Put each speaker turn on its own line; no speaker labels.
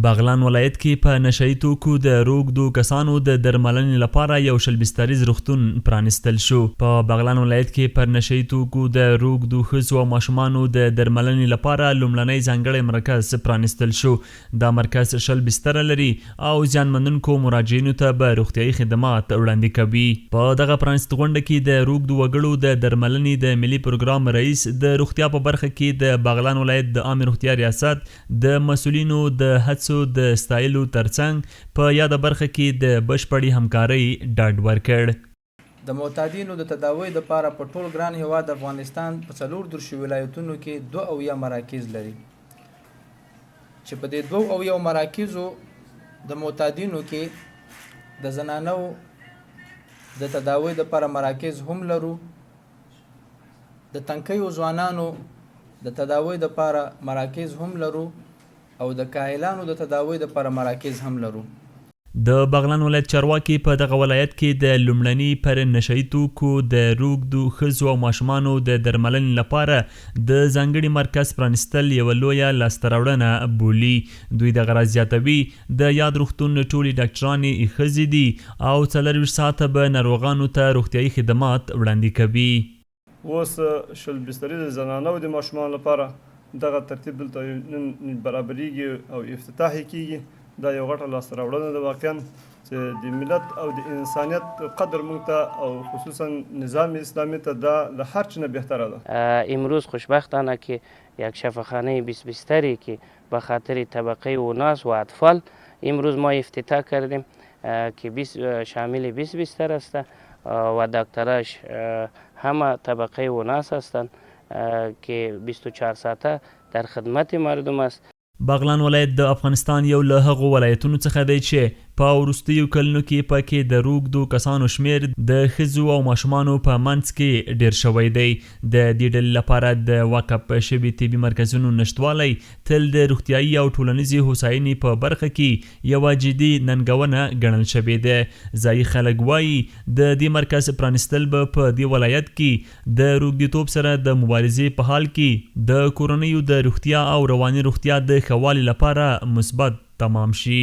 بغلان ولایت کې په نشهیي توکو د روږدو کسانو د درملنې لپاره یو شل بستریز روغتون پرانیستل شو. په بغلان ولایت کې پر نشهیي توکو د روږدو ښځو او ماشومانو د درملنې لپاره لومړنی ځانګړی مرکز پرانیستل شو. دا مرکز شل بستره لري او زیانمنونکو مراجعینو ته به روغتیایي خدمات وړاندې کوي. په دغه پرانیست غونډه کې د روږدو وګړو د درملنې د ملي پروګرام رئیس د روغتیا په برخه کې د بغلان ولایت د عامې روغتیا ریاست د مسؤلینو د هڅو د ستایلو ترڅنګ په یاده برخه کې د بشپړې همکارۍ ډاډ ورکړ.
د معتادینو د تداوی لپاره په ټول ګران هیواد افغانستان په 34 ولایتونو کې 22 مراکز لري چې په دې 22 مراکزو د معتادینو کې د زنانو د تداوی لپاره مراکز هم لرو، د تنکیو ځوانانو د تداوی لپاره مراکز هم لرو او د کاهلانو د تداوی لپاره مراکز هم لرو.
د بغلان ولایت چارواکي په دغه ولایت کې د لومړني پر نشهیي توکو د روږدو ښځو او ماشومانو د درملنې لپاره د ځانګړي مرکز پرانیستل یوه لویه لاسته راوړنه بولي. دوی دغه راز زیاتوي د یاد روغتون ټولې ډاکټرانې ښځې دي او 24 ساعته به ناروغانو ته روغتیایي خدمات وړاندې کوي.
اوس شل بسترې د زنانو د ماشومانو لپاره دغه ترتیب دلته نن برابرېږي او افتتاح کېږي. دا یو غټه لاسته راوړنه ده واقعا چې د ملت او د انسانیت قدر موږ ته او خصوصا نظام اسلامی ته دا له هر چه نه بهتره ده.
امروز خوشبختانه که یک شفاخانه 20 بستری که به خاطر طبقه اوناس و اطفال امروز ما افتتاح کردیم که شامل 20 بستر است و دکتراش همه طبقه اوناس هستند که 24 ساعته در خدمت مردم است.
بغلان ولایت د افغانستان یو له هغو ولایتونو څخه دی چې په وروستیو کلونو کې پکې د روږدو کسانو شمیر د ښځو او ماشومانو په منځ کې ډیر شوی دی. د دې ډلې لپاره د وقف شوي طبي مرکزونو نشتوالی تل د روغتیایي او ټولنیزې هوساینې په برخه کې یوه جدي ننګونه ګڼل شوې ده. ځایي خلک وایي د دې مرکز پرانیستل به په دې ولایت کې د روږديتوب سره د مبارزې په حال کې د کورنیو د روغتیا او رواني روغتیا د ښه والي لپاره مثبت تمام شي.